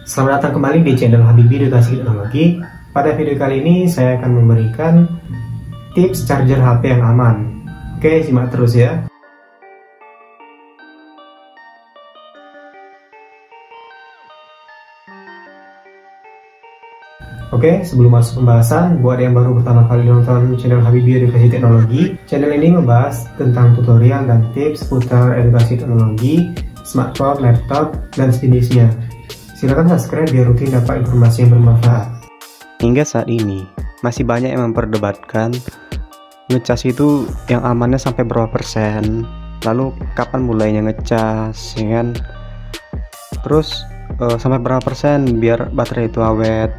Selamat datang kembali di channel Habibi Edukasi Teknologi. Pada video kali ini saya akan memberikan tips charger HP yang aman. Oke, simak terus ya. Oke, sebelum masuk pembahasan, buat yang baru pertama kali nonton channel Habibi Edukasi Teknologi, channel ini membahas tentang tutorial dan tips seputar edukasi teknologi, smartphone, laptop, dan sejenisnya. Silakan subscribe biar rutin dapat informasi yang bermanfaat. Hingga saat ini, masih banyak yang memperdebatkan ngecas itu yang amannya sampai berapa persen, lalu kapan mulainya ngecas, ya kan? Terus sampai berapa persen biar baterai itu awet.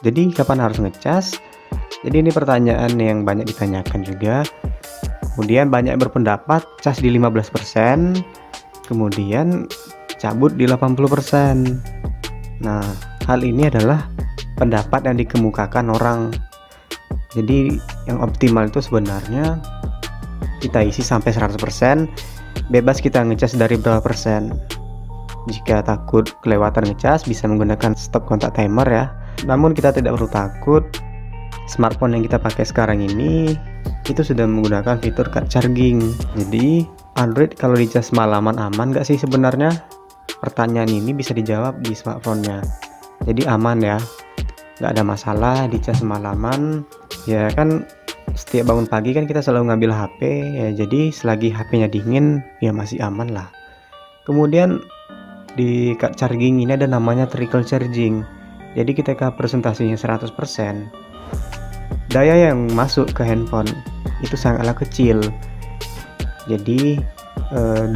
Jadi kapan harus ngecas? Jadi ini pertanyaan yang banyak ditanyakan juga. Kemudian banyak berpendapat cas di 15%, kemudian cabut di 80%. Nah, hal ini adalah pendapat yang dikemukakan orang. Jadi yang optimal itu sebenarnya kita isi sampai 100%, bebas kita ngecas dari berapa persen. Jika takut kelewatan ngecas, bisa menggunakan stop kontak timer ya. Namun kita tidak perlu takut, smartphone yang kita pakai sekarang ini itu sudah menggunakan fitur car charging. Jadi Android kalau dicas malaman aman nggak sih sebenarnya? Pertanyaan ini bisa dijawab di smartphone-nya. Jadi aman ya, nggak ada masalah dicas malaman. Ya kan setiap bangun pagi kan kita selalu ngambil HP ya, jadi selagi HP-nya dingin ya masih aman lah. Kemudian di car charging ini ada namanya trickle charging. Jadi ketika presentasinya 100%, daya yang masuk ke handphone itu sangatlah kecil. Jadi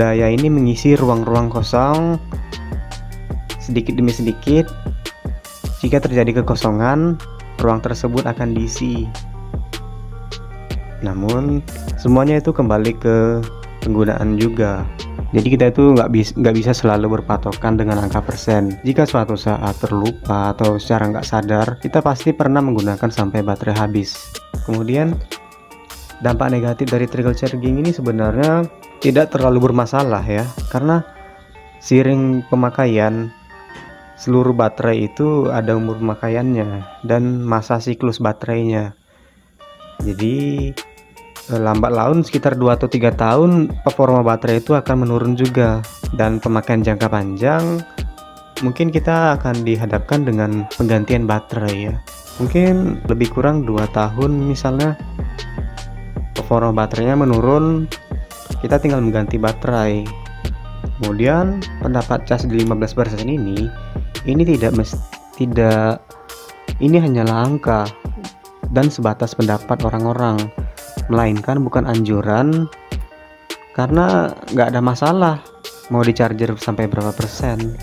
daya ini mengisi ruang-ruang kosong sedikit demi sedikit. Jika terjadi kekosongan, ruang tersebut akan diisi. Namun semuanya itu kembali ke penggunaan juga. Jadi kita itu nggak bisa selalu berpatokan dengan angka persen. Jika suatu saat terlupa atau secara nggak sadar, kita pasti pernah menggunakan sampai baterai habis. Kemudian dampak negatif dari trickle charging ini sebenarnya tidak terlalu bermasalah ya, karena seiring pemakaian seluruh baterai itu ada umur pemakaiannya dan masa siklus baterainya. Jadi lambat laun sekitar 2 atau 3 tahun performa baterai itu akan menurun juga, dan pemakaian jangka panjang mungkin kita akan dihadapkan dengan penggantian baterai ya. Mungkin lebih kurang 2 tahun misalnya performa baterainya menurun, kita tinggal mengganti baterai. Kemudian pendapat cas di 15% ini ini hanyalah angka dan sebatas pendapat orang-orang, melainkan bukan anjuran, karena nggak ada masalah mau di charger sampai berapa persen,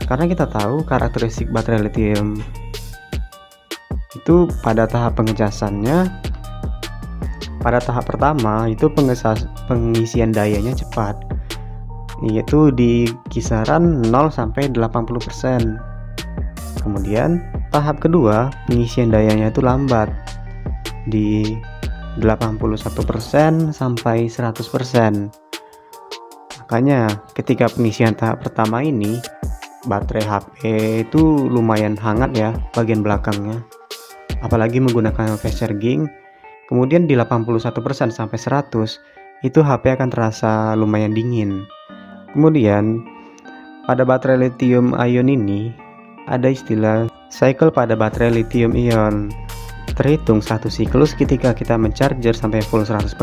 karena kita tahu karakteristik baterai lithium itu pada tahap pengecasannya. Pada tahap pertama itu pengisian dayanya cepat, yaitu di kisaran 0 sampai 80%. Kemudian tahap kedua pengisian dayanya itu lambat di 81% sampai 100%. Makanya ketika pengisian tahap pertama ini, baterai HP itu lumayan hangat ya bagian belakangnya, apalagi menggunakan fast charging. Kemudian di 81% sampai 100 itu HP akan terasa lumayan dingin. Kemudian pada baterai lithium ion ini ada istilah cycle pada baterai lithium ion. Terhitung satu siklus ketika kita mencharger sampai full 100%.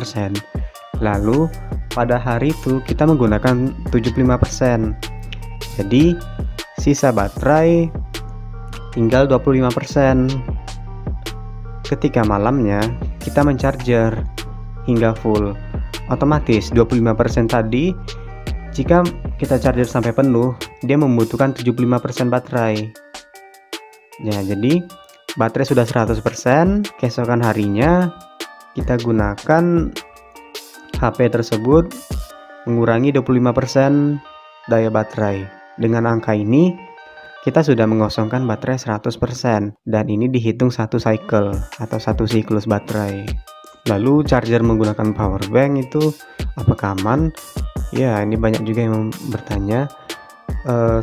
Lalu pada hari itu kita menggunakan 75%. Jadi sisa baterai tinggal 25%. Ketika malamnya kita mencharger hingga full, otomatis 25% tadi jika kita charger sampai penuh, dia membutuhkan 75% baterai. Ya, jadi baterai sudah 100%, keesokan harinya kita gunakan HP tersebut mengurangi 25% daya baterai. Dengan angka ini kita sudah mengosongkan baterai 100%, dan ini dihitung satu cycle atau satu siklus baterai. Lalu charger menggunakan power bank itu apakah aman? Ya, ini banyak juga yang bertanya.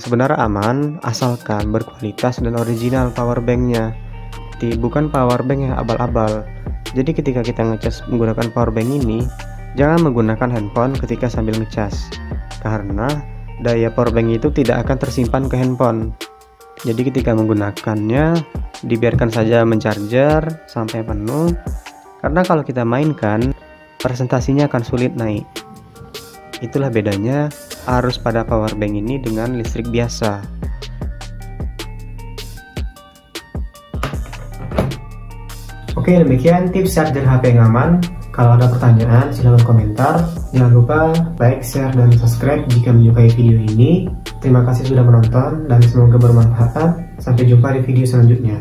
Sebenarnya aman asalkan berkualitas dan original powerbanknya, bukan powerbank yang abal-abal. Jadi ketika kita ngecas menggunakan powerbank ini, jangan menggunakan handphone ketika sambil ngecas, karena daya powerbank itu tidak akan tersimpan ke handphone. Jadi ketika menggunakannya, dibiarkan saja mencarger sampai penuh, karena kalau kita mainkan, presentasinya akan sulit naik. Itulah bedanya arus pada powerbank ini dengan listrik biasa. Oke, demikian tips charger HP yang aman. Kalau ada pertanyaan silahkan komentar. Jangan lupa like, share, dan subscribe jika menyukai video ini. Terima kasih sudah menonton dan semoga bermanfaat. Sampai jumpa di video selanjutnya.